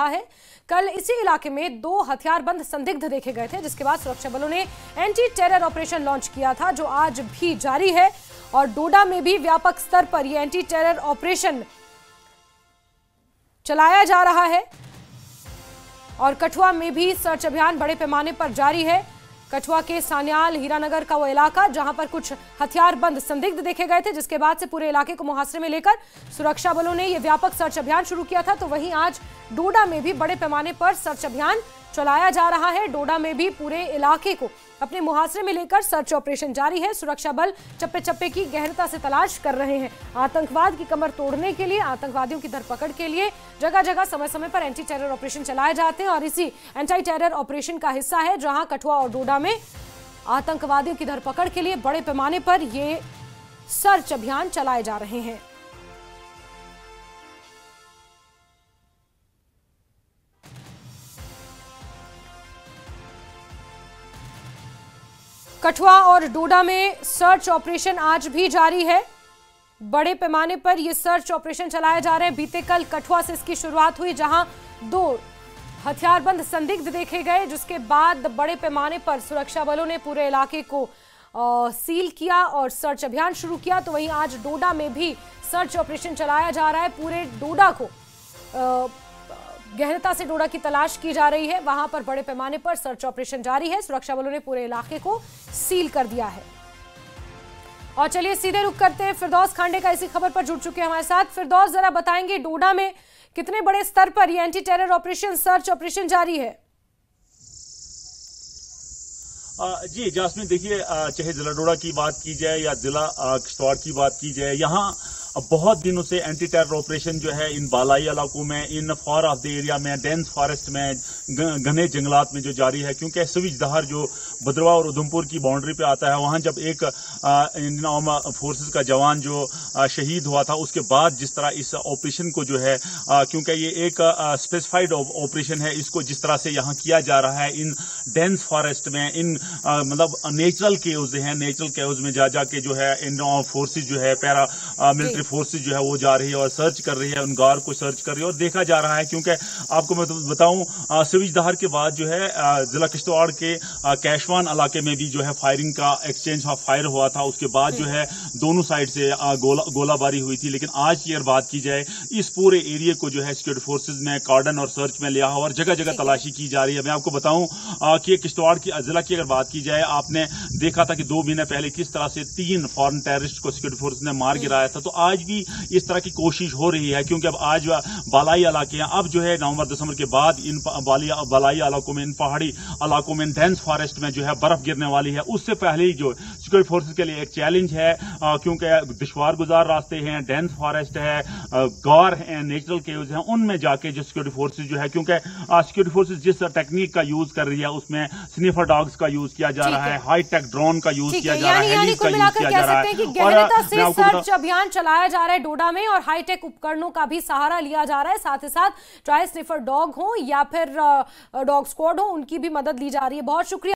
रहा है। कल इसी इलाके में 2 हथियारबंद संदिग्ध देखे गए थे, जिसके बाद सुरक्षा बलों ने एंटी टेरर ऑपरेशन लॉन्च किया था, जो आज भी जारी है। और डोडा में भी व्यापक स्तर पर यह एंटी टेरर ऑपरेशन चलाया जा रहा है और कठुआ में भी सर्च अभियान बड़े पैमाने पर जारी है। कठुआ के सान्याल हीरानगर का वो इलाका जहां पर कुछ हथियारबंद संदिग्ध देखे गए थे, जिसके बाद से पूरे इलाके को मुहासरे में लेकर सुरक्षा बलों ने यह व्यापक सर्च अभियान शुरू किया था। तो वहीं आज डोडा में भी बड़े पैमाने पर सर्च अभियान चलाया जा रहा है। डोडा में भी पूरे इलाके को अपने मुहासरे में लेकर सर्च ऑपरेशन जारी है। सुरक्षा बल चप्पे चप्पे की गहनता से तलाश कर रहे हैं। आतंकवाद की कमर तोड़ने के लिए, आतंकवादियों की धरपकड़ के लिए जगह जगह समय समय पर एंटी टेरर ऑपरेशन चलाए जाते हैं और इसी एंटी टेरर ऑपरेशन का हिस्सा है जहां कठुआ और डोडा में आतंकवादियों की धरपकड़ के लिए बड़े पैमाने पर ये सर्च अभियान चलाए जा रहे हैं। कठुआ और डोडा में सर्च ऑपरेशन आज भी जारी है। बड़े पैमाने पर यह सर्च ऑपरेशन चलाए जा रहे हैं। बीते कल कठुआ से इसकी शुरुआत हुई, जहां 2 हथियारबंद संदिग्ध देखे गए, जिसके बाद बड़े पैमाने पर सुरक्षा बलों ने पूरे इलाके को सील किया और सर्च अभियान शुरू किया। तो वहीं आज डोडा में भी सर्च ऑपरेशन चलाया जा रहा है। पूरे डोडा को गहनता से डोडा की तलाश की जा रही है। वहां पर बड़े पैमाने पर सर्च ऑपरेशन जारी है। सुरक्षा बलों ने पूरे इलाके को सील कर दिया है। और चलिए सीधे रुख करते हैं, फिरदौस खांडे का इसी खबर पर जुड़ चुके हैं हमारे साथ। फिरदौस, जरा बताएंगे डोडा में कितने बड़े स्तर पर यह anti terror operation, search operation जारी है? जी जास्मीन, देखिए, चाहे जिला डोडा की बात की जाए या जिला किश्तवाड़ की बात की जाए, यहाँ बहुत दिनों से एंटी टेरर ऑपरेशन जो है इन बालाई इलाकों में, इन फार ऑफ द एरिया में, डेंस फॉरेस्ट में, घने जंगलात में जो जारी है। क्योंकि सविज दहार जो भद्रवाह और उधमपुर की बाउंड्री पे आता है, वहां जब एक इंडियन आर्म फोर्सेस का जवान जो शहीद हुआ था, उसके बाद जिस तरह इस ऑपरेशन को जो है, क्योंकि ये एक स्पेसिफाइड ऑपरेशन है, इसको जिस तरह से यहाँ किया जा रहा है इन डेंस फॉरेस्ट में, इन मतलब नेचुरल केव्स हैं, नेचुरल केव्स में जा जाके जो है इंडियन आर्म फोर्सेस जो है, पैरा मिलिट्री फोर्सेस जो है वो जा रही है और सर्च कर रही है, उन गार को सर्च कर रही है और देखा जा रहा है। क्योंकि आपको मैं बताऊं, सविज दहार के बाद जो है जिला किश्तवाड़ के कैशवान इलाके में भी जो है फायरिंग का एक्सचेंज फायर हुआ था। उसके बाद जो है दोनों साइड से गोलाबारी हुई थी। लेकिन आज की अगर बात की जाए, इस पूरे एरिया को जो है सिक्योरिटी फोर्सेज में कार्डन और सर्च में लिया हुआ और जगह जगह तलाशी की जा रही है। मैं आपको बताऊं कि किश्तवाड़ की जिला की अगर बात की जाए, आपने देखा था कि 2 महीने पहले किस तरह से 3 फॉरेन टेररिस्ट को सिक्योरिटी फोर्स ने मार गिराया था। तो आज भी इस तरह की कोशिश हो रही है, क्योंकि अब आज बालाई इलाके हैं, अब जो है नवंबर दिसंबर के बाद इन बालाई इलाकों में, इन पहाड़ी इलाकों में, डेंस फॉरेस्ट में जो है बर्फ गिरने वाली है। उससे पहले ही जो सिक्योरिटी फोर्सेज के लिए एक चैलेंज है, क्योंकि दुश्वार गुजार रास्ते हैं, डेंस फॉरेस्ट है, गार हैं, नेचुरल केव्स हैं, उनमें जाके जो सिक्योरिटी फोर्सेज जो है, क्योंकि सिक्योरिटी फोर्सेज जिस टेक्निक का यूज कर रही है, उसमें स्निफर डॉग्स का यूज किया जा रहा है, हाईटेक ड्रोन का यूज किया जा रहा है, हेलिस का यूज किया जा रहा है और सर्च अभियान चलाया जा रहा है डोडा में और हाईटेक उपकरणों का भी सहारा लिया जा रहा है। साथ ही साथ चाहे स्निफर डॉग हो या फिर डॉग स्क्वाड हो, उनकी भी मदद ली जा रही है। बहुत शुक्रिया।